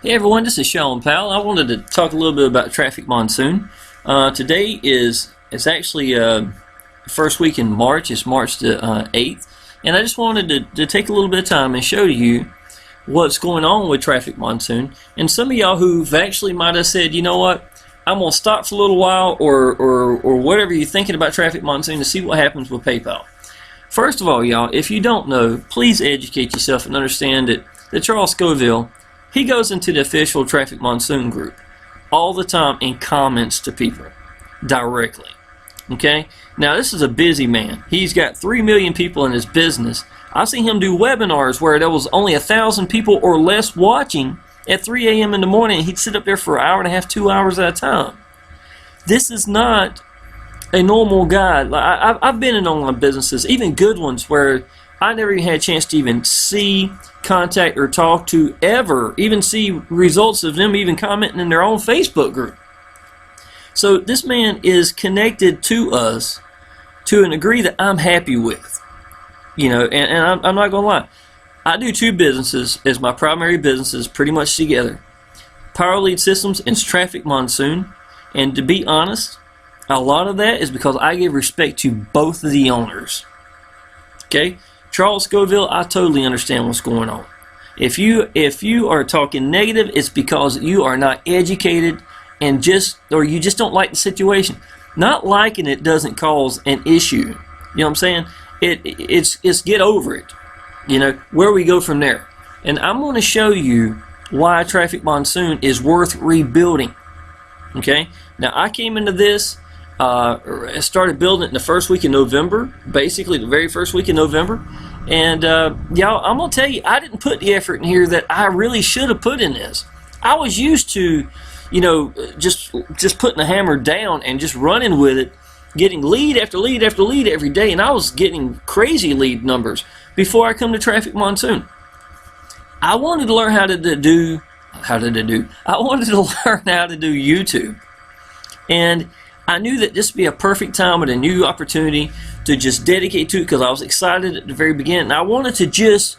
Hey everyone, this is Sean Powell. I wanted to talk a little bit about Traffic Monsoon. Today it's actually first week in March. It's March the 8th, and I just wanted to take a little bit of time and show you what's going on with Traffic Monsoon. And some of y'all who've actually might have said, you know what, I'm gonna stop for a little while, or whatever you're thinking about Traffic Monsoon, to see what happens with PayPal. First of all, y'all, if you don't know, please educate yourself and understand that Charles Scoville, he goes into the official Traffic Monsoon group all the time and comments to people directly. Okay? Now, this is a busy man. He's got 3 million people in his business. I've seen him do webinars where there was only 1,000 people or less watching at 3 a.m. in the morning. He'd sit up there for an hour and a half, 2 hours at a time. This is not a normal guy. I've been in online businesses, even good ones, where I never even had a chance to even see, contact, or talk to, ever even see results of them even commenting in their own Facebook group. So this man is connected to us to a degree that I'm happy with. You know, and I'm not going to lie. I do 2 businesses as my primary businesses pretty much together. Power Lead Systems and Traffic Monsoon. And to be honest, a lot of that is because I give respect to both of the owners. Okay? Charles Scoville, I totally understand what's going on. If you are talking negative, it's because you are not educated and or you just don't like the situation. Not liking it doesn't cause an issue. You know what I'm saying? It's get over it. You know, where we go from there. And I'm going to show you why Traffic Monsoon is worth rebuilding. Okay? Now, I came into this, started building it in the first week in November, basically the very first week in November. And y'all, I'm going to tell you, I didn't put the effort in here that I really should have put in this. I was used to, you know, just putting the hammer down and just running with it, getting lead after lead after lead every day, and I was getting crazy lead numbers before I come to Traffic Monsoon. I wanted to learn I wanted to learn how to do YouTube. And I knew that this would be a perfect time and a new opportunity to just dedicate to it, because I was excited at the very beginning. And I wanted to just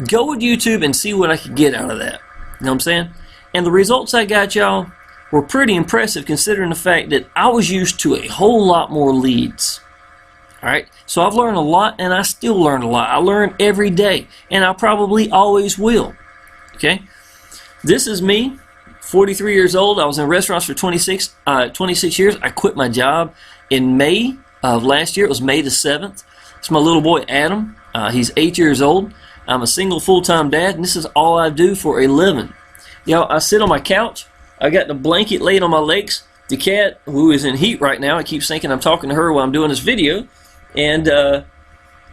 go with YouTube and see what I could get out of that. You know what I'm saying? And the results I got, y'all, were pretty impressive, considering the fact that I was used to a whole lot more leads. Alright? So I've learned a lot, and I still learn a lot. I learn every day, and I probably always will. Okay? This is me. 43 years old. I was in restaurants for 26 years. I quit my job in May of last year. It was May the 7th. It's my little boy Adam. He's 8 years old. I'm a single full-time dad, and this is all I do for a living. You know, I sit on my couch. I got the blanket laid on my legs. The cat, who is in heat right now, I keep thinking I'm talking to her while I'm doing this video, and I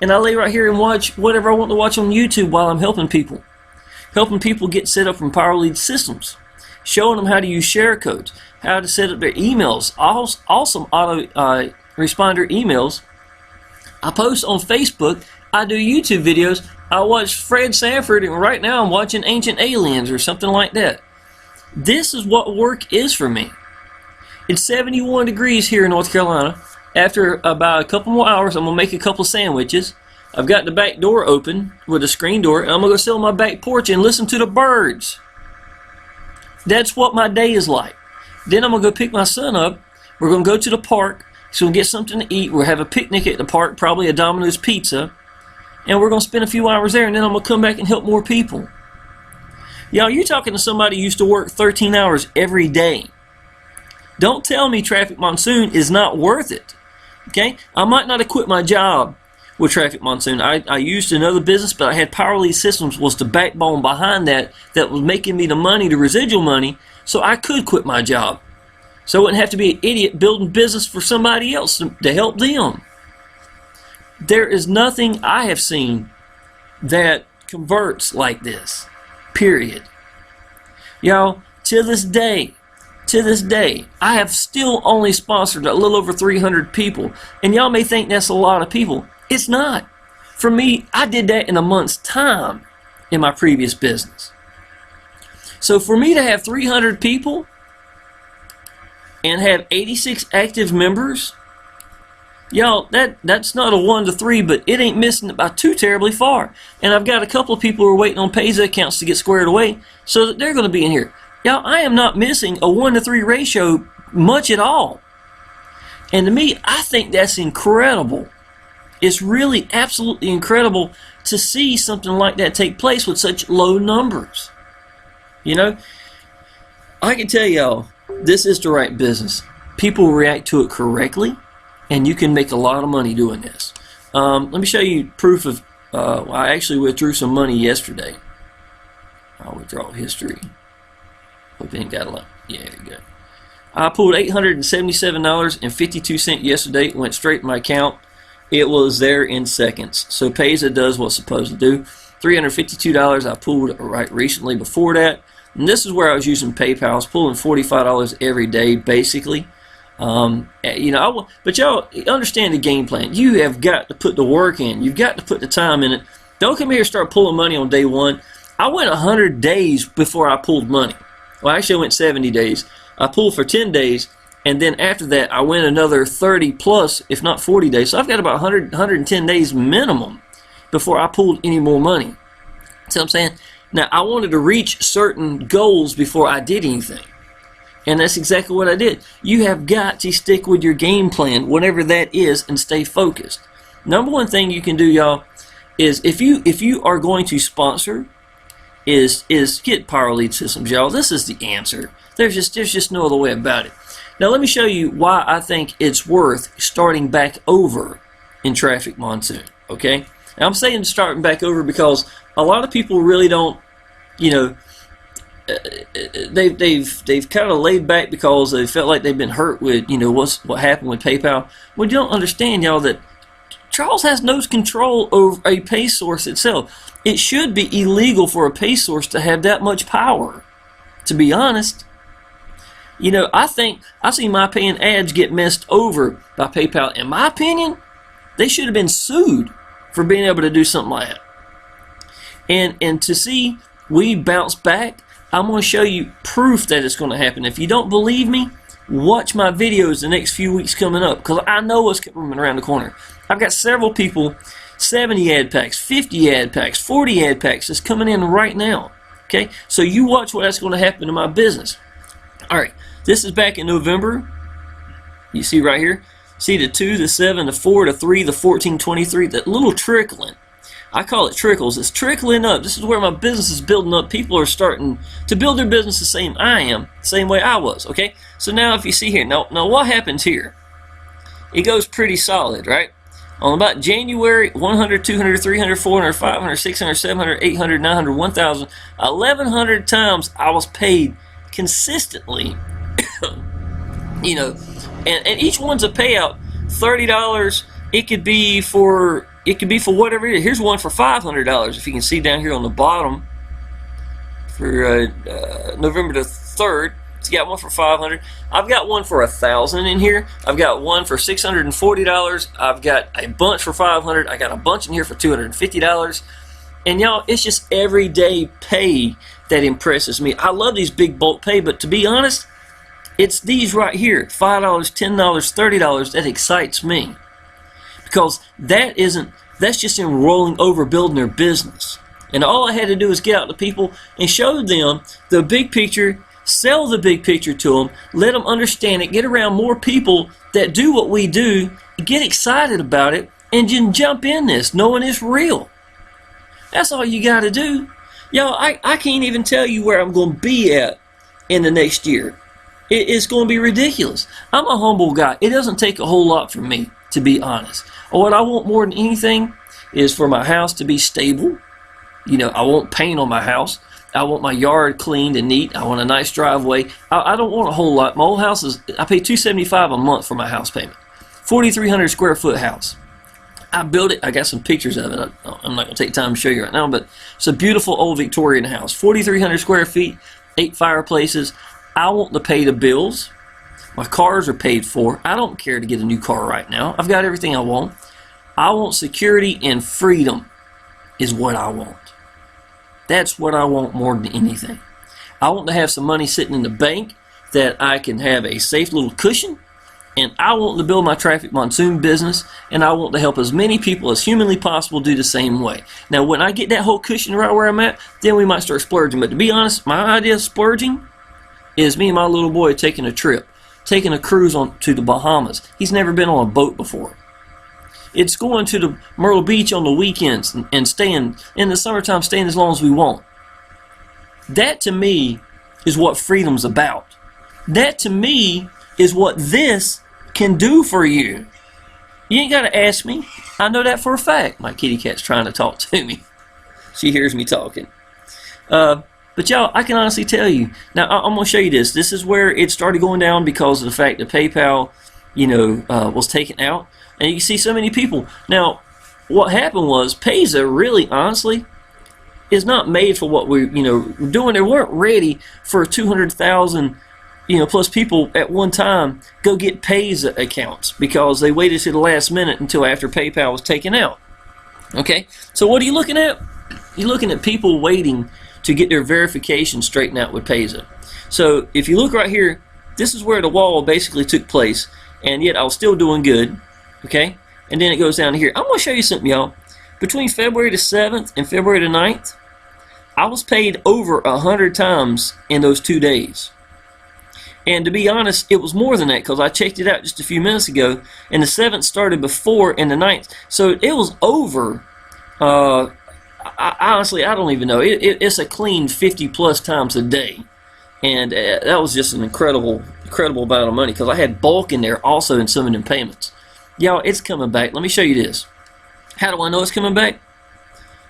lay right here and watch whatever I want to watch on YouTube while I'm helping people. Helping people get set up from Power Lead Systems. Showing them how to use share codes, how to set up their emails, awesome auto responder emails. I post on Facebook. I do YouTube videos. I watch Fred Sanford, and right now I'm watching Ancient Aliens or something like that. This is what work is for me. It's 71 degrees here in North Carolina. After about a couple more hours, I'm going to make a couple sandwiches. I've got the back door open with a screen door, and I'm going to go sit on my back porch and listen to the birds. That's what my day is like. Then I'm going to go pick my son up. We're going to go to the park. So we'll get something to eat. We'll have a picnic at the park, probably a Domino's pizza. And we're going to spend a few hours there, and then I'm going to come back and help more people. Y'all, you're talking to somebody who used to work 13 hours every day. Don't tell me Traffic Monsoon is not worth it. Okay? I might not have quit my job with Traffic Monsoon. I used another business, but I had Power Lead Systems was the backbone behind that was making me the money, the residual money, so I could quit my job. So I wouldn't have to be an idiot building business for somebody else to help them. There is nothing I have seen that converts like this. Period. Y'all, to this day, I have still only sponsored a little over 300 people. And y'all may think that's a lot of people. It's not. For me, I did that in a month's time in my previous business. So for me to have 300 people and have 86 active members, Y'all, that's not a 1 to 3, but it ain't missing it by too terribly far. And I've got a couple of people who are waiting on Payza accounts to get squared away so that they're going to be in here. Y'all, I am not missing a 1 to 3 ratio much at all. And to me, I think that's incredible. It's really absolutely incredible to see something like that take place with such low numbers. You know, I can tell y'all, this is the right business. People react to it correctly, and you can make a lot of money doing this. Let me show you proof of, I actually withdrew some money yesterday. I'll withdraw history. Hope it ain't got a lot. Yeah, there you go. I pulled $877.52 yesterday. It went straight to my account. It was there in seconds. So Payza does what's supposed to do. $352 I pulled right recently before that. And this is where I was using PayPal. I was pulling $45 every day, basically. You know, but y'all understand the game plan. You have got to put the work in. You've got to put the time in it. Don't come here and start pulling money on day one. I went 100 days before I pulled money. Well, actually, I went 70 days. I pulled for 10 days, and then after that, I went another 30 plus, if not 40 days. So I've got about 110 days minimum before I pulled any more money. See what I'm saying? Now, I wanted to reach certain goals before I did anything. And that's exactly what I did. You have got to stick with your game plan, whatever that is, and stay focused. Number one thing you can do, y'all, is if you are going to sponsor, is get Power Lead Systems, y'all. This is the answer. There's just no other way about it. Now let me show you why I think it's worth starting back over in Traffic Monsoon. Okay? Now I'm saying starting back over because a lot of people really don't, you know, they've kind of laid back because they felt like they've been hurt with, you know, what happened with PayPal. Well, you don't understand, y'all, that Charles has no control over a pay source itself. It should be illegal for a pay source to have that much power, to be honest. You know, I think I've seen my paying ads get messed over by PayPal. In my opinion, they should have been sued for being able to do something like that. And to see we bounce back, I'm going to show you proof that it's going to happen. If you don't believe me, watch my videos the next few weeks coming up, because I know what's coming around the corner. I've got several people, 70 ad packs, 50 ad packs, 40 ad packs that's coming in right now. Okay, so you watch what's going to happen to my business. All right, this is back in November. You see right here, see the 2, the 7, the 4, the 3, the 14, 23, that little trickling. I call it trickles. It's trickling up. This is where my business is building up. People are starting to build their business the same same way I was. Okay, so now if you see here, now what happens here? It goes pretty solid, right? On about January, 100, 200, 300, 400, 500, 600, 700, 800, 900, 1,000, 1,100 times I was paid consistently. You know, and each one's a payout. $30. It could be for whatever it is. Here's one for $500. If you can see down here on the bottom for November the 3rd. It's got one for $500. I've got one for $1,000 in here. I've got one for $640. I've got a bunch for $500. I got a bunch in here for $250. And y'all, it's just everyday pay that impresses me. I love these big bulk pay, but to be honest, it's these right here, $5, $10, $30, that excites me. Because that's just in rolling over building their business. And all I had to do is get out to people and show them the big picture, sell the big picture to them, let them understand it, get around more people that do what we do, get excited about it, and just jump in this, knowing it's real. That's all you got to do. Y'all, I can't even tell you where I'm going to be at in the next year. It's going to be ridiculous. I'm a humble guy. It doesn't take a whole lot from me, to be honest. What I want more than anything is for my house to be stable. You know, I want paint on my house. I want my yard cleaned and neat. I want a nice driveway. I don't want a whole lot. My old house is, I pay $275 a month for my house payment. 4,300 square foot house. I built it. I got some pictures of it. I'm not going to take time to show you right now, but it's a beautiful old Victorian house. 4,300 square feet, 8 fireplaces. I want to pay the bills. My cars are paid for. I don't care to get a new car right now. I've got everything I want. I want security and freedom is what I want. That's what I want more than anything. I want to have some money sitting in the bank that I can have a safe little cushion And I want to build my Traffic Monsoon business, and I want to help as many people as humanly possible do the same way. Now, when I get that whole cushion right where I'm at, then we might start splurging. But to be honest, my idea of splurging is me and my little boy taking a trip, taking a cruise on to the Bahamas. He's never been on a boat before. It's going to the Myrtle Beach on the weekends and staying in the summertime, staying as long as we want. That to me is what freedom's about. That to me is what this can do for you. You ain't got to ask me. I know that for a fact. My kitty cat's trying to talk to me. She hears me talking. But y'all, I can honestly tell you. Now, I'm going to show you this. This is where it started going down because of the fact that PayPal, was taken out. And you can see so many people. Now, what happened was Payza really, honestly, is not made for what we're doing. They weren't ready for 200,000 plus people at one time go get Payza accounts because they waited to the last minute until after PayPal was taken out. Okay, so what are you looking at? You're looking at people waiting to get their verification straightened out with Payza. So if you look right here, this is where the wall basically took place, and yet I was still doing good. Okay, and then it goes down here. I'm going to show you something, y'all. Between February the 7th and February the 9th, I was paid over 100 times in those 2 days. And to be honest, it was more than that because I checked it out just a few minutes ago, and the 7th started before and the 9th. So it was over, honestly, I don't even know. It's a clean 50 plus times a day. And that was just an incredible amount of money because I had bulk in there also in some of them payments. Y'all, it's coming back. Let me show you this. How do I know it's coming back?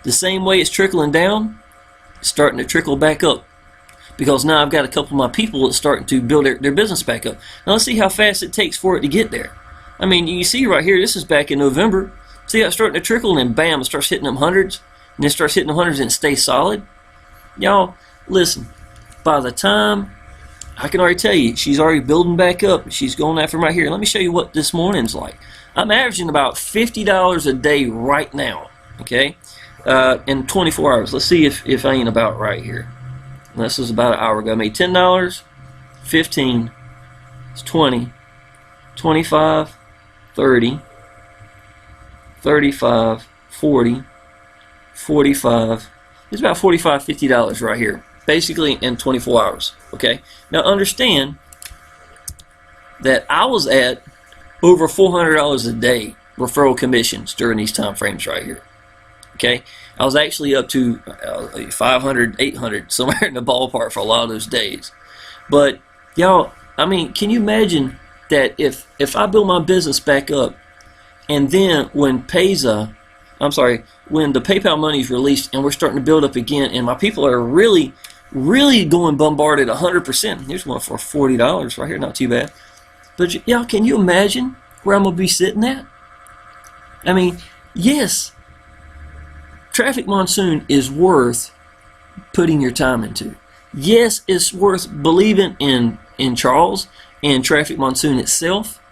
The same way it's trickling down, it's starting to trickle back up. Because now I've got a couple of my people that's starting to build their business back up. Now let's see how fast it takes for it to get there. I mean, you see right here, this is back in November. See how it's starting to trickle, and then bam, it starts hitting them hundreds. And then it starts hitting them hundreds and it stays solid. Y'all, listen. By the time, I can already tell you, she's already building back up. She's going after them right here. Let me show you what this morning's like. I'm averaging about $50 a day right now. Okay? In 24 hours. Let's see if I ain't about right here. This was about an hour ago. I made $10, 15, it's 20, 25, 30, 35, 40, 45. It's about $45, $50 right here, basically in 24 hours. Okay. Now understand that I was at over $400 a day referral commissions during these time frames right here. Okay, I was actually up to 500, 800, somewhere in the ballpark for a lot of those days. But y'all, I mean, can you imagine that if I build my business back up, and then when when the PayPal money is released and we're starting to build up again, and my people are really going bombarded 100%. Here's one for $40 right here, not too bad. But y'all, can you imagine where I'm gonna be sitting at? I mean, yes. Traffic Monsoon is worth putting your time into. Yes, it's worth believing in Charles and Traffic Monsoon itself.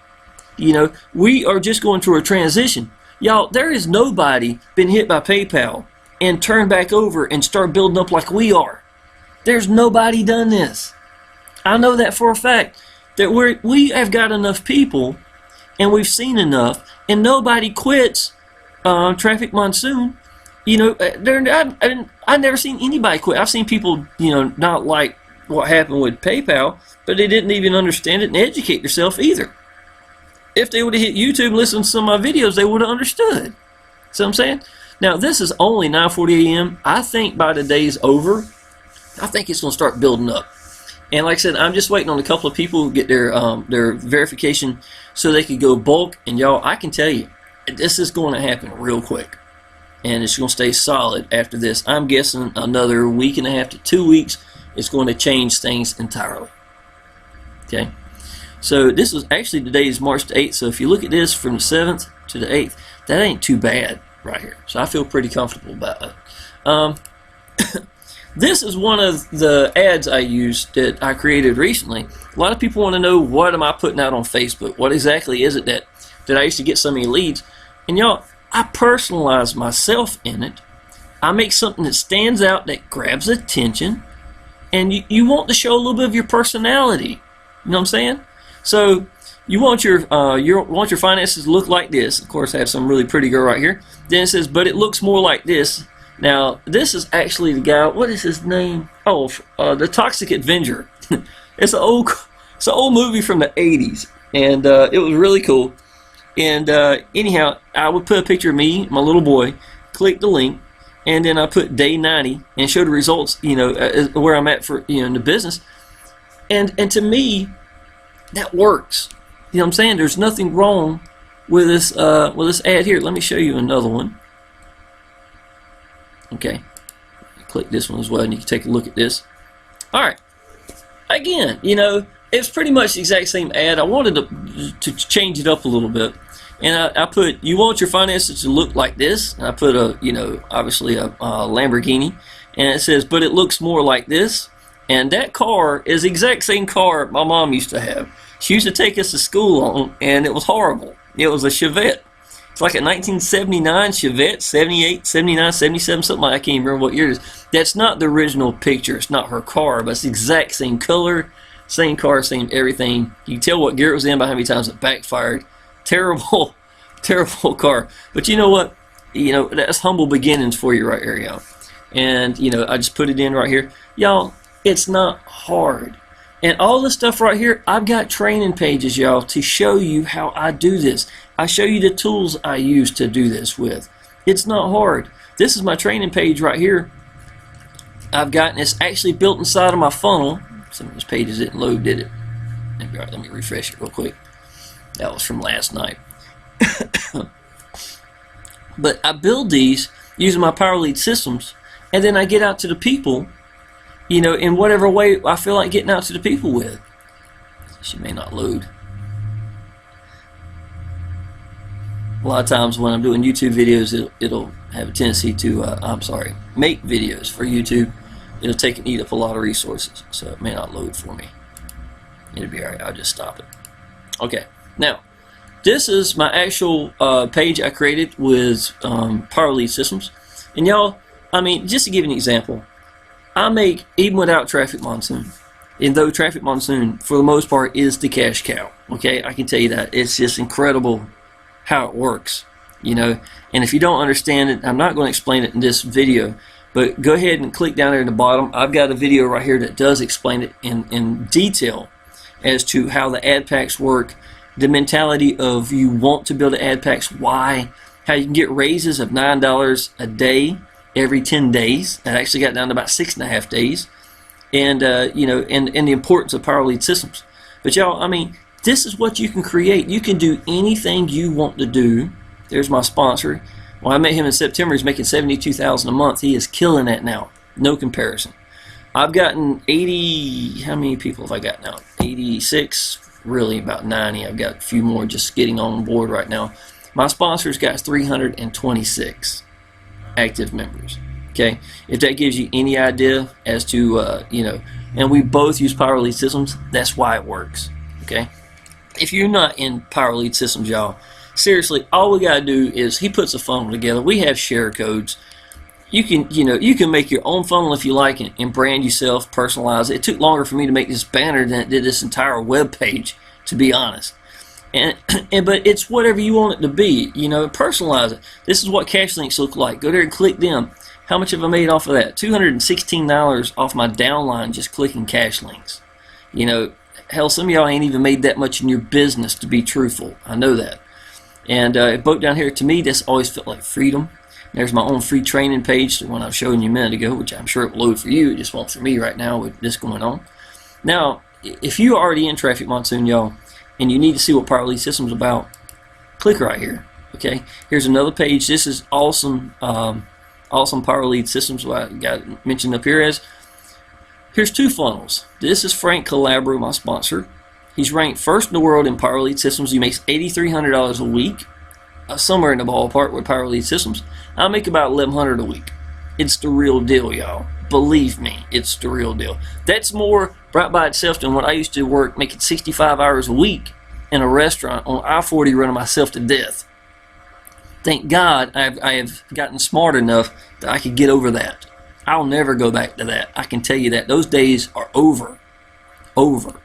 We are just going through a transition. Y'all, there is nobody been hit by PayPal and turned back over and start building up like we are. There's nobody done this. I know that for a fact. That we have got enough people, and we've seen enough, and nobody quits Traffic Monsoon. I've never seen anybody quit. I've seen people, not like what happened with PayPal, but they didn't even understand it and educate themselves either. If they would have hit YouTube and listened to some of my videos, they would have understood. See what I'm saying? Now, this is only 9:40 a.m. I think by the day's over, I think it's going to start building up. And like I said, I'm just waiting on a couple of people to get their verification so they could go bulk. And y'all, I can tell you, this is going to happen real quick. And it's going to stay solid after this. I'm guessing another week and a half to 2 weeks, it's going to change things entirely. Okay? So this is actually, today is March the 8th. So if you look at this from the 7th to the 8th, that ain't too bad right here. So I feel pretty comfortable about it. This is one of the ads I used that I created recently. A lot of people want to know, what am I putting out on Facebook? What exactly is it that I used to get so many leads? And y'all, I personalize myself in it. I make something that stands out, that grabs attention, and you want to show a little bit of your personality. You know what I'm saying? So you want your finances to look like this. Of course, I have some really pretty girl right here. Then it says, but it looks more like this. Now, this is actually the guy. What is his name? Oh, the Toxic Avenger. It's an old movie from the 80s, and it was really cool. And anyhow, I would put a picture of me, my little boy, click the link, and then I put day 90 and show the results, where I'm at for, in the business. And to me, that works. You know what I'm saying? There's nothing wrong with this ad here. Let me show you another one. Okay, click this one as well, and you can take a look at this. All right. Again, it's pretty much the exact same ad. I wanted to change it up a little bit, and I put, you want your finances to look like this. And I put obviously a Lamborghini, and it says, but it looks more like this. And that car is the exact same car my mom used to have. She used to take us to school on, and it was horrible. It was a Chevette. It's like a 1979 Chevette, 78, 79, 77, something like that. I can't even remember what year it is. That's not the original picture. It's not her car, but it's the exact same color, same car, same everything. You can tell what gear it was in by how many times it backfired. Terrible, terrible car. But you know what? That's humble beginnings for you right here, y'all. And, I just put it in right here. Y'all, it's not hard. And all this stuff right here, I've got training pages, y'all, to show you how I do this. I show you the tools I use to do this with. It's not hard. This is my training page right here. I've gotten it's actually built inside of my funnel. Some of those pages didn't load, did it? All right, let me refresh it real quick. That was from last night. But I build these using my Power Lead systems, and then I get out to the people, in whatever way I feel like getting out to the people with. She may not load. A lot of times when I'm doing YouTube videos, it'll have a tendency to, make videos for YouTube. It'll eat up a lot of resources, so it may not load for me. It'll be alright, I'll just stop it. Okay, now, this is my actual page I created with Power Lead Systems. And y'all, just to give you an example, I make, even without Traffic Monsoon, and though Traffic Monsoon, for the most part, is the cash cow, okay? I can tell you that. It's just incredible how it works, and if you don't understand it, I'm not going to explain it in this video, but go ahead and click down there in the bottom. I've got a video right here that does explain it in detail as to how the ad packs work, the mentality of you want to build an ad packs, why, how you can get raises of $9 a day every 10 days. That actually got down to about 6.5 days, and and the importance of Power Lead Systems. But y'all, this is what you can create. You can do anything you want to do. There's my sponsor. When I met him in September, he's making $72,000 a month. He is killing that now. No comparison. I've gotten 80. How many people have I got now? 86. Really, about 90. I've got a few more just getting on board right now. My sponsor's got 326 active members. Okay, if that gives you any idea as to and we both use Power Lead Systems. That's why it works. Okay. If you're not in Power Lead Systems, y'all, seriously, all we gotta do is he puts a funnel together. We have share codes. You can make your own funnel if you like and brand yourself, personalize it. It took longer for me to make this banner than it did this entire web page, to be honest. But it's whatever you want it to be. Personalize it. This is what cash links look like. Go there and click them. How much have I made off of that? $216 off my downline just clicking cash links. Hell, some of y'all ain't even made that much in your business, to be truthful. I know that. And it broke down here. To me, this always felt like freedom. There's my own free training page, the one I was showing you a minute ago, which I'm sure it will load for you. It just won't for me right now with this going on. Now, if you're already in Traffic Monsoon, y'all, and you need to see what Power Lead Systems is about, click right here. Okay, here's another page. This is awesome, awesome Power Lead Systems. What I got mentioned up here as. Here's two funnels. This is Frank Calabro, my sponsor. He's ranked first in the world in Power Lead Systems. He makes $8,300 a week, somewhere in the ballpark with Power Lead Systems. I make about $1,100 a week. It's the real deal, y'all. Believe me, it's the real deal. That's more right by itself than what I used to work, making 65 hours a week in a restaurant on I-40 running myself to death. Thank God I have gotten smart enough that I could get over that. I'll never go back to that. I can tell you that. Those days are over. Over.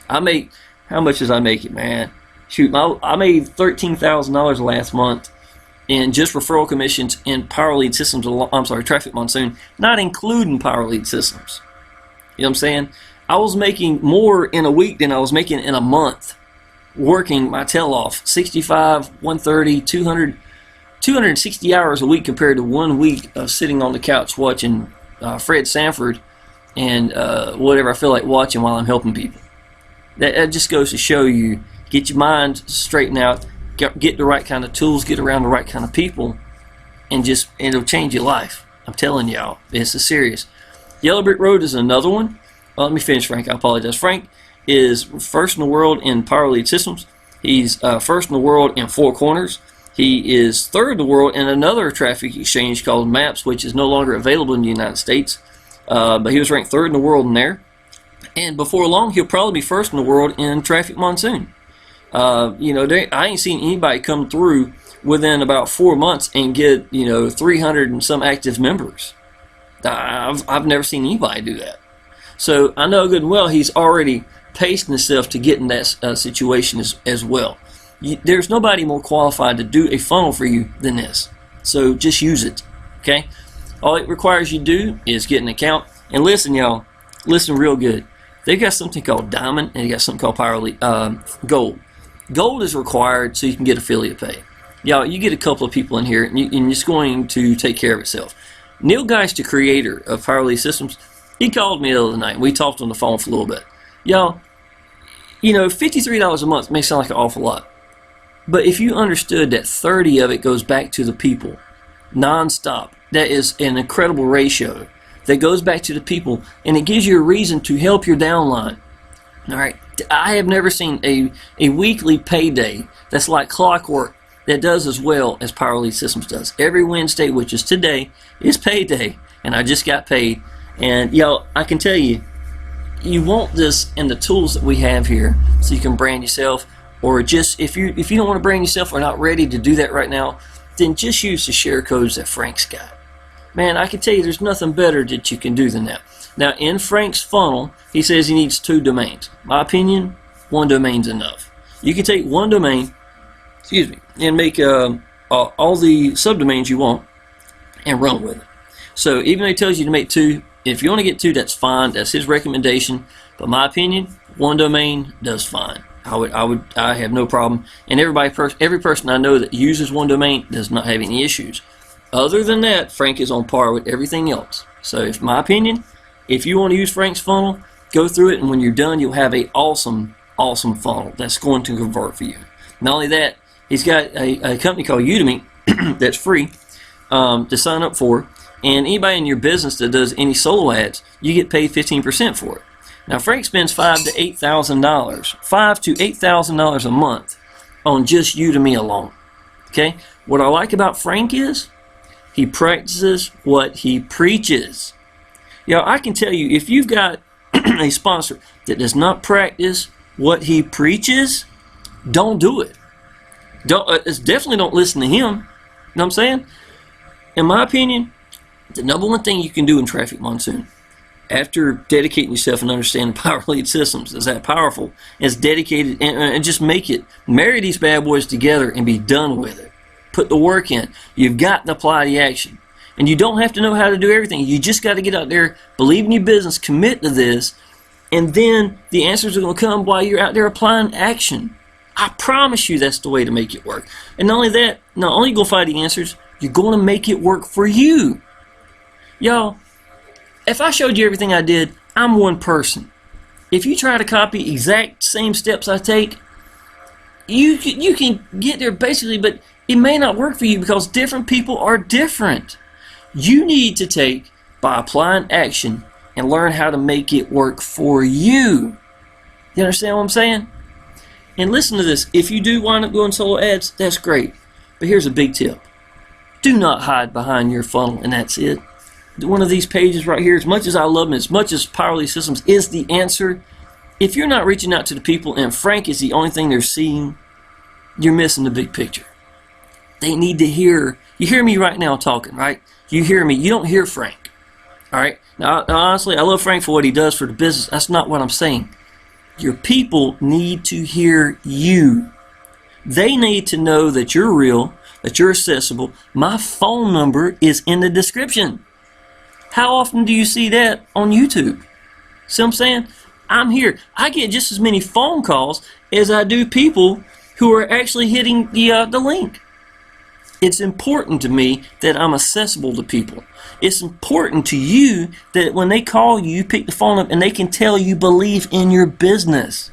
I make How much did I make it, man? Shoot, I made $13,000 last month in just referral commissions in Power Lead Systems. I'm sorry, Traffic Monsoon, not including Power Lead Systems. You know what I'm saying? I was making more in a week than I was making in a month working my tail off. 65, 130, 200, 260 hours a week compared to 1 week of sitting on the couch watching Fred Sanford and whatever I feel like watching while I'm helping people. That just goes to show you, get your mind straightened out, get the right kind of tools, get around the right kind of people, and it'll change your life. I'm telling y'all, this is serious. Yellow Brick Road is another one. Let me finish, Frank. I apologize. Frank is first in the world in Power Lead Systems. He's first in the world in Four Corners. He is third in the world in another traffic exchange called Maps, which is no longer available in the United States. But he was ranked third in the world in there. And before long, he'll probably be first in the world in Traffic Monsoon. I ain't seen anybody come through within about 4 months and get 300 and some active members. I've never seen anybody do that. So I know good and well he's already pacing himself to get in that situation as well. There's nobody more qualified to do a funnel for you than this. So just use it. Okay. All it requires you to do is get an account. And listen, y'all, listen real good. They've got something called Diamond and they got something called Power Lead, Gold. Gold is required so you can get affiliate pay. Y'all, you get a couple of people in here and it's going to take care of itself. Neil Geist, the creator of Power Lead Systems, he called me the other night and we talked on the phone for a little bit. Y'all, $53 a month may sound like an awful lot. But if you understood that 30 of it goes back to the people, non-stop, that is an incredible ratio that goes back to the people, and it gives you a reason to help your downline. All right, I have never seen a weekly payday that's like clockwork that does as well as Power Lead Systems does. Every Wednesday, which is today, is payday, and I just got paid. And y'all, I can tell you, you want this in the tools that we have here, so you can brand yourself. Or just if you don't want to brand yourself or not ready to do that right now, then just use the share codes that Frank's got. Man, I can tell you there's nothing better that you can do than that. Now, in Frank's funnel, he says he needs 2 domains. My opinion, 1 domain's enough. You can take 1 domain, and make all the subdomains you want and run with it. So even though he tells you to make 2, if you want to get 2, that's fine. That's his recommendation. But my opinion, 1 domain does fine. I have no problem. And every person I know that uses 1 domain does not have any issues. Other than that, Frank is on par with everything else. So, in my opinion, if you want to use Frank's funnel, go through it, and when you're done, you'll have an awesome funnel that's going to convert for you. Not only that, he's got a company called Udemy that's free to sign up for, and anybody in your business that does any solo ads, you get paid 15% for it. Now, Frank spends $5,000 to $8,000 a month on just Udemy alone. Okay, what I like about Frank is he practices what he preaches. I can tell you, if you've got a sponsor that does not practice what he preaches, don't do it. Definitely don't listen to him. You know what I'm saying? In my opinion, the number 1 thing you can do in Traffic Monsoon, after dedicating yourself and understanding Power Lead Systems is that powerful, is dedicated and just marry these bad boys together and be done with it. Put the work in. You've got to apply the action. And you don't have to know how to do everything. You just got to get out there, believe in your business, commit to this, and then the answers are going to come while you're out there applying action. I promise you that's the way to make it work. And not only that, not only are you going to find the answers, you're going to make it work for you. Y'all, if I showed you everything I did, I'm one person. If you try to copy exact same steps I take, you can get there basically, but it may not work for you because different people are different. You need to take, by applying action, and learn how to make it work for you. You understand what I'm saying? And listen to this. If you do wind up going solo ads, that's great. But here's a big tip. Do not hide behind your funnel, and that's it. One of these pages right here, as much as I love them, as much as Power Lead Systems is the answer, if you're not reaching out to the people and Frank is the only thing they're seeing, you're missing the big picture. They need to hear. You hear me right now talking, right? You hear me. You don't hear Frank. All right? Now, honestly, I love Frank for what he does for the business. That's not what I'm saying. Your people need to hear you. They need to know that you're real, that you're accessible. My phone number is in the description. How often do you see that on YouTube? See what I'm saying? I'm here. I get just as many phone calls as I do people who are actually hitting the link. It's important to me that I'm accessible to people. It's important to you that when they call you, you pick the phone up and they can tell you believe in your business.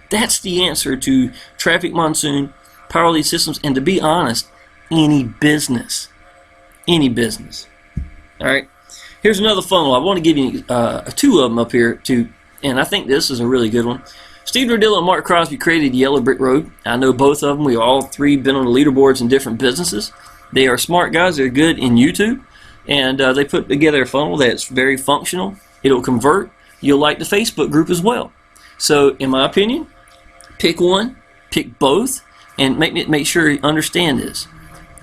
That's the answer to Traffic Monsoon, Power Lead Systems, and to be honest, any business. Any business. All right. Here's another funnel. I want to give you two of them up here, too, and I think this is a really good one. Steve Nordilla and Mark Crosby created Yellow Brick Road. I know both of them. We all three been on the leaderboards in different businesses. They are smart guys. They're good in YouTube, and they put together a funnel that's very functional. It'll convert. You'll like the Facebook group as well. So, in my opinion, pick one, pick both, and make sure you understand this.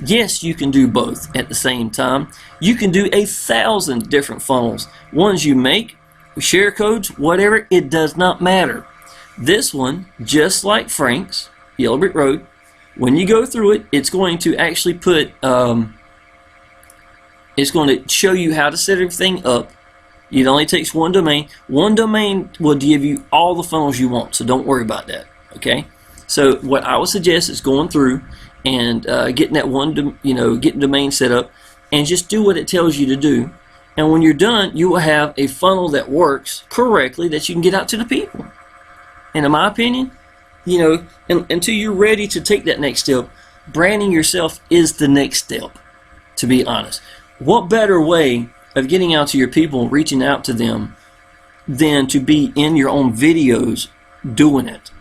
Yes, you can do both at the same time. You can do 1,000 different funnels. Ones you make, share codes, whatever, it does not matter. This one, just like Frank's, Yellow Brick Road, when you go through it, it's going to actually put, it's going to show you how to set everything up. It only takes one domain. One domain will give you all the funnels you want, so don't worry about that, okay? So what I would suggest is going through and getting that one, getting domain set up, and just do what it tells you to do. And when you're done, you will have a funnel that works correctly that you can get out to the people. And in my opinion, until you're ready to take that next step, branding yourself is the next step, to be honest. What better way of getting out to your people and reaching out to them than to be in your own videos doing it?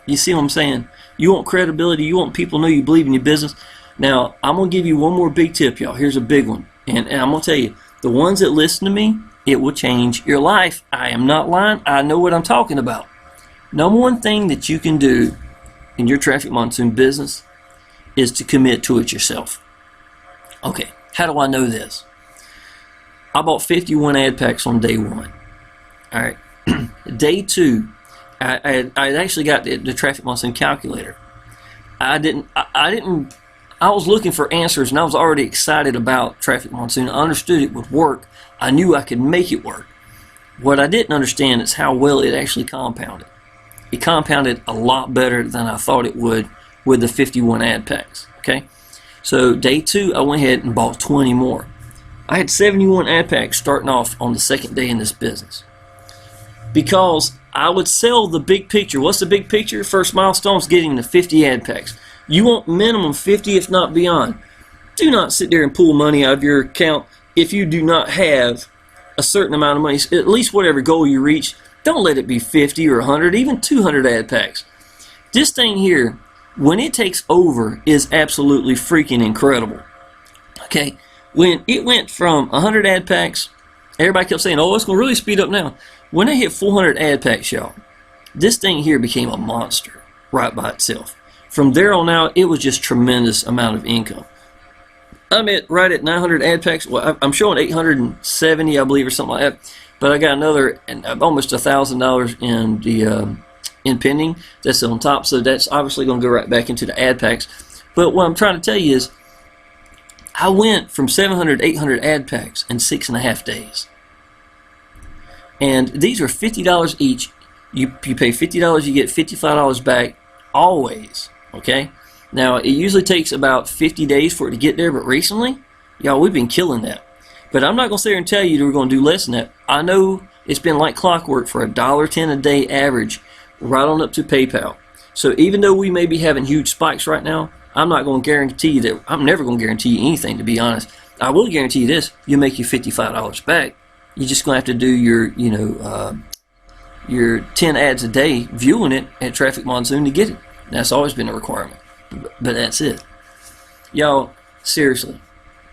You see what I'm saying? You want credibility. You want people to know you believe in your business. Now, I'm going to give you one more big tip, y'all. Here's a big one. And I'm going to tell you, the ones that listen to me, it will change your life. I am not lying. I know what I'm talking about. Number one thing that you can do in your Traffic Monsoon business is to commit to it yourself. Okay, how do I know this? I bought 51 ad packs on day one. All right, day two, I actually got the Traffic Monsoon calculator. I was looking for answers, and I was already excited about Traffic Monsoon. I understood it would work. I knew I could make it work. What I didn't understand is how well it actually compounded. It compounded a lot better than I thought it would with the 51 ad packs. Okay, so day two, I went ahead and bought 20 more. I had 71 ad packs starting off on the second day in this business, because I would sell the big picture. What's the big picture? First milestone is getting the 50 ad packs. You want minimum 50, if not beyond. Do not sit there and pull money out of your account if you do not have a certain amount of money. At least whatever goal you reach, don't let it be 50 or 100, even 200 ad packs. This thing here, when it takes over, is absolutely freaking incredible. Okay, when it went from 100 ad packs, everybody kept saying, oh, it's going to really speed up now. When I hit 400 ad packs, y'all, this thing here became a monster right by itself. From there on out, it was just tremendous amount of income. I'm right at 900 ad packs. Well, I'm showing 870, I believe, or something like that. But I got another almost $1,000 in the in pending. That's on top, so that's obviously going to go right back into the ad packs. But what I'm trying to tell you is, I went from 700 to 800 ad packs in 6.5 days. And these are $50 each. You pay $50, you get $55 back always. Okay? Now, it usually takes about 50 days for it to get there, but recently, y'all, we've been killing that. But I'm not going to sit here and tell you that we're going to do less than that. I know it's been like clockwork for $1.10 a day average, right on up to PayPal. So even though we may be having huge spikes right now, I'm not going to guarantee you that. I'm never going to guarantee you anything, to be honest. I will guarantee you this: you'll make you $55 back. You're just going to have to do your 10 ads a day, viewing it at Traffic Monsoon to get it. That's always been a requirement. But that's it. Y'all, seriously,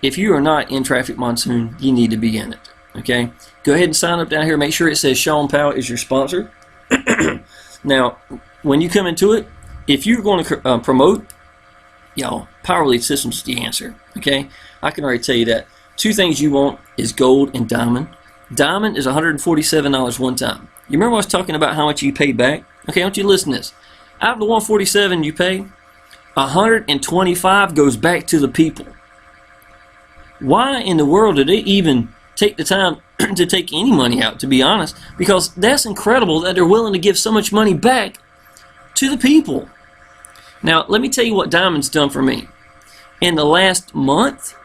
if you are not in Traffic Monsoon, you need to be in it. Okay? Go ahead and sign up down here. Make sure it says Sean Powell is your sponsor. Now, when you come into it, if you're going to promote, y'all, Power Lead Systems is the answer. Okay? I can already tell you that. Two things you want is gold and diamond. Diamond is $147 one time. You remember I was talking about how much you pay back? Okay, I want you to listen to this. Out of the 147 you pay, 125 goes back to the people. Why in the world did they even take the time to take any money out, to be honest? Because that's incredible that they're willing to give so much money back to the people. Now, let me tell you what Diamond's done for me. In the last month,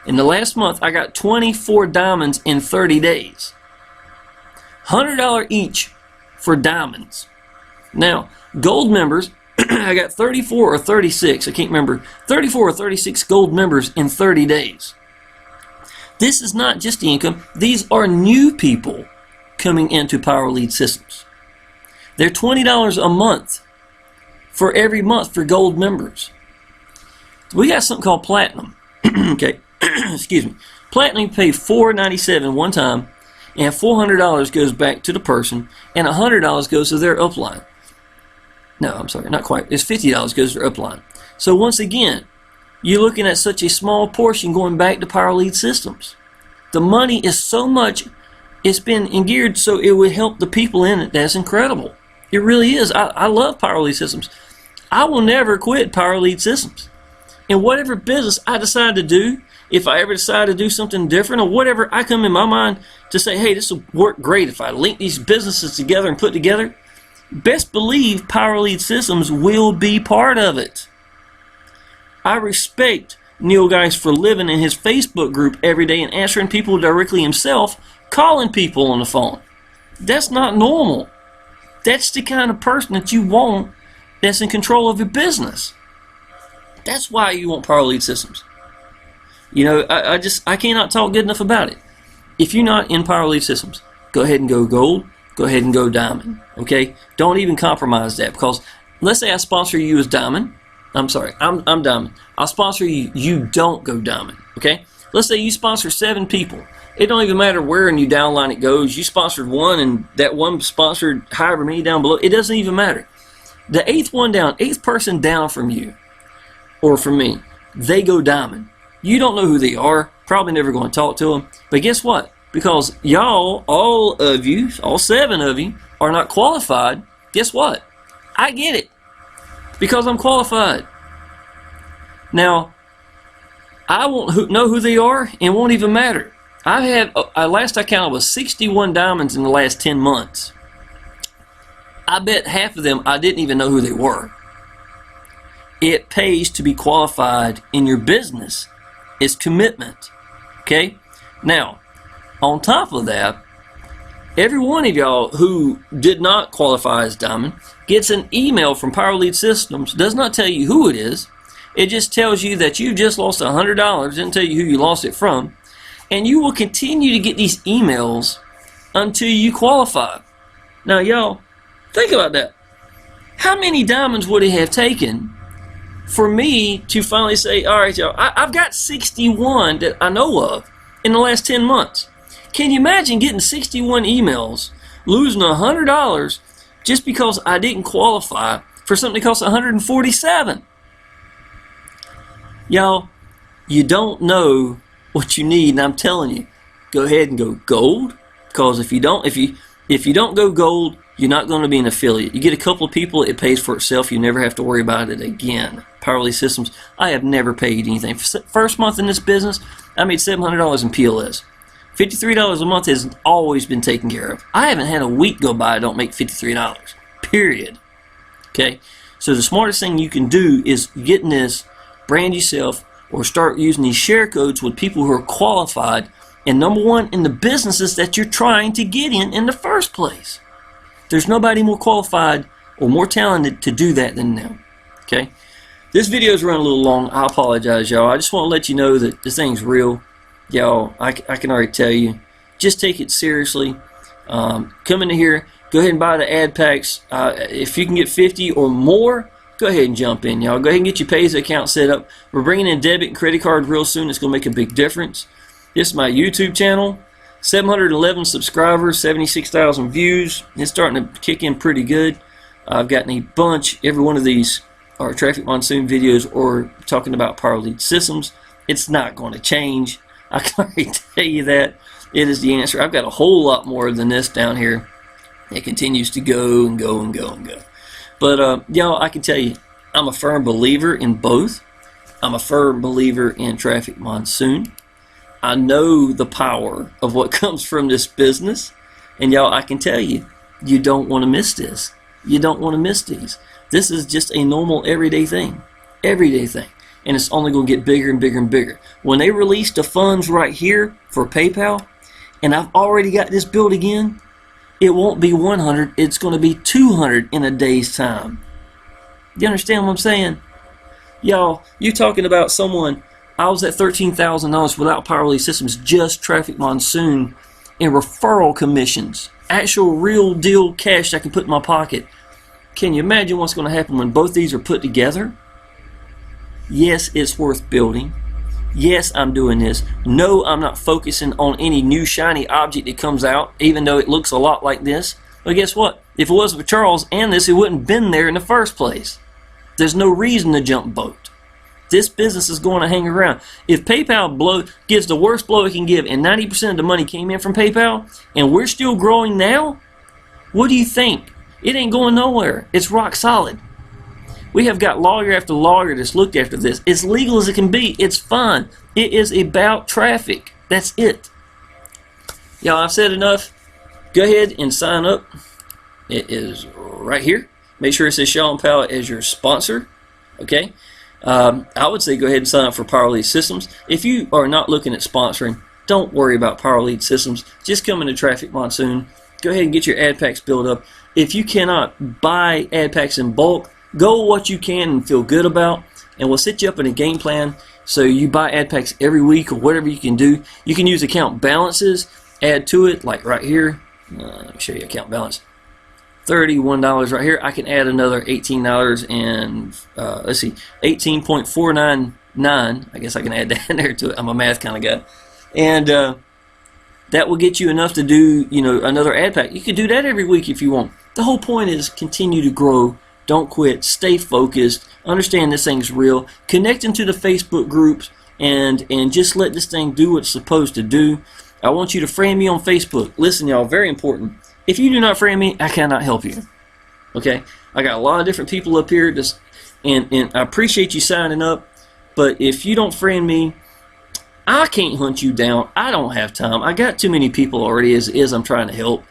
I got 24 diamonds in 30 days. $100 each for diamonds. Now, gold members, I got 34 or 36, I can't remember, 34 or 36 gold members in 30 days. This is not just the income, these are new people coming into Power Lead Systems. They're $20 a month for every month for gold members. We got something called platinum. Okay, excuse me. Platinum, you pay $4.97 one time, and $400 goes back to the person, and $100 goes to their upline. No, I'm sorry, not quite. It's $50 goes to their upline. So once again, you're looking at such a small portion going back to Power Lead Systems. The money is so much, it's been geared so it would help the people in it. That's incredible. It really is. I love Power Lead Systems. I will never quit Power Lead Systems. In whatever business I decide to do, if I ever decide to do something different or whatever, I come in my mind to say, hey, this will work great if I link these businesses together and put together. Best believe Power Lead Systems will be part of it. I respect Neil Geist for living in his Facebook group every day and answering people directly himself, calling people on the phone. That's not normal. That's the kind of person that you want that's in control of your business. That's why you want Power Lead Systems. You know, I cannot talk good enough about it. If you're not in Power Lead Systems, go ahead and go gold. Go ahead and go diamond. Okay? Don't even compromise that, because let's say I sponsor you as diamond. I'm sorry, I'm diamond. I'll sponsor you. You don't go diamond. Okay? Let's say you sponsor 7 people. It don't even matter where in your downline it goes. You sponsored one, and that one sponsored however many down below. It doesn't even matter. The 8th person down from you or from me, they go diamond. You don't know who they are. Probably never going to talk to them. But guess what? Because y'all, all of you, all 7 of you, are not qualified. Guess what? I get it. Because I'm qualified. Now, I won't know who they are, and it won't even matter. I had, last I counted, was 61 diamonds in the last 10 months. I bet half of them I didn't even know who they were. It pays to be qualified in your business. It's commitment. Okay? Now, on top of that, every one of y'all who did not qualify as diamond gets an email from Power Lead Systems. Does not tell you who it is. It just tells you that you just lost $100. Doesn't tell you who you lost it from. And you will continue to get these emails until you qualify. Now, y'all, think about that. How many diamonds would it have taken for me to finally say, all right, y'all, I've got 61 that I know of in the last 10 months. Can you imagine getting 61 emails, losing $100 just because I didn't qualify for something that costs $147? Y'all, you don't know what you need, and I'm telling you, go ahead and go gold, because if you don't go gold, you're not going to be an affiliate. You get a couple of people, it pays for itself. You never have to worry about it again. Power Lead Systems, I have never paid anything. First month in this business, I made $700 in PLS. $53 a month has always been taken care of. I haven't had a week go by I don't make $53. Period. Okay? So the smartest thing you can do is get in this, brand yourself, or start using these share codes with people who are qualified, and number one, in the businesses that you're trying to get in the first place. There's nobody more qualified or more talented to do that than them. Okay? This video's run a little long. I apologize, y'all. I just want to let you know that this thing's real. Y'all, I can already tell you. Just take it seriously. Come into here. Go ahead and buy the ad packs. If you can get 50 or more, go ahead and jump in, y'all. Go ahead and get your Pays account set up. We're bringing in debit and credit card real soon. It's going to make a big difference. This is my YouTube channel. 711 subscribers, 76,000 views. It's starting to kick in pretty good. I've gotten a bunch. Every one of these are Traffic Monsoon videos or talking about Power Lead Systems. It's not going to change. I can already tell you that. It is the answer. I've got a whole lot more than this down here. It continues to go and go and go and go. But y'all, I can tell you, I'm a firm believer in both. I'm a firm believer in Traffic Monsoon. I know the power of what comes from this business. And y'all, I can tell you, you don't want to miss this. You don't want to miss these. This is just a normal everyday thing. Everyday thing. And it's only going to get bigger and bigger and bigger. When they release the funds right here for PayPal, and I've already got this built again, it won't be 100, it's going to be 200 in a day's time. You understand what I'm saying? Y'all, you talking about someone, I was at $13,000 without Power Lead Systems, just Traffic Monsoon, in referral commissions. Actual real deal cash I can put in my pocket. Can you imagine what's going to happen when both these are put together? Yes, it's worth building. Yes, I'm doing this. No, I'm not focusing on any new shiny object that comes out, even though it looks a lot like this. But guess what? If it wasn't for Charles and this, it wouldn't have been there in the first place. There's no reason to jump boat. This business is going to hang around. If PayPal gives the worst blow it can give, and 90% of the money came in from PayPal, and we're still growing now, what do you think? It ain't going nowhere. It's rock solid. We have got lawyer after lawyer that's looked after this. It's legal as it can be. It's fun. It is about traffic. That's it. Y'all, I've said enough. Go ahead and sign up. It is right here. Make sure it says Sean Powell as your sponsor. Okay? I would say go ahead and sign up for Power Lead Systems. If you are not looking at sponsoring, don't worry about Power Lead Systems. Just come into Traffic Monsoon. Go ahead and get your ad packs built up. If you cannot buy ad packs in bulk, go what you can and feel good about, and we'll set you up in a game plan so you buy ad packs every week or whatever you can do. You can use account balances, add to it, like right here. Let me show you account balance. $31 right here. I can add another $18 and let's see, 18.499. I guess I can add that in there to it. I'm a math kind of guy, and that will get you enough to do, you know, another ad pack. You can do that every week if you want. The whole point is continue to grow. Don't quit. Stay focused. Understand this thing's real. Connect into the Facebook groups and just let this thing do what it's supposed to do. I want you to friend me on Facebook. Listen, y'all, very important. If you do not friend me, I cannot help you. Okay? I got a lot of different people up here, and I appreciate you signing up, but if you don't friend me, I can't hunt you down. I don't have time. I got too many people already as is I'm trying to help.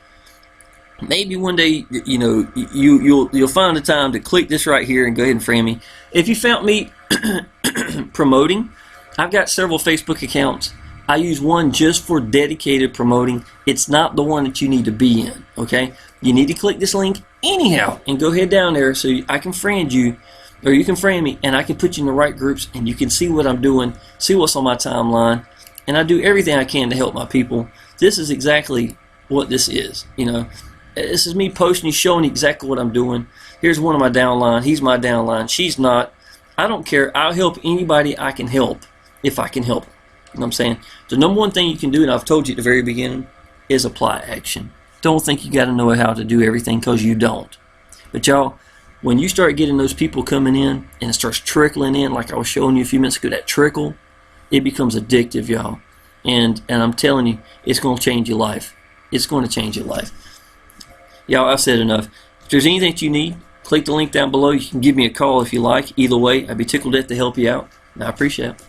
Maybe one day, you know, you'll find the time to click this right here and go ahead and friend me. If you found me promoting, I've got several Facebook accounts. I use one just for dedicated promoting. It's not the one that you need to be in, okay? You need to click this link anyhow and go head down there so I can friend you, or you can friend me, and I can put you in the right groups, and you can see what I'm doing, see what's on my timeline, and I do everything I can to help my people. This is exactly what this is, you know. This is me posting you, showing you exactly what I'm doing. Here's one of my downline. He's my downline. She's not. I don't care. I'll help anybody I can help if I can help. You know what I'm saying? The number one thing you can do, and I've told you at the very beginning, is apply action. Don't think you got to know how to do everything, because you don't. But y'all, when you start getting those people coming in and it starts trickling in, like I was showing you a few minutes ago, that trickle, it becomes addictive, y'all. And I'm telling you, it's going to change your life. It's going to change your life. Y'all, I've said enough. If there's anything that you need, click the link down below. You can give me a call if you like. Either way, I'd be tickled to help you out. And I appreciate it.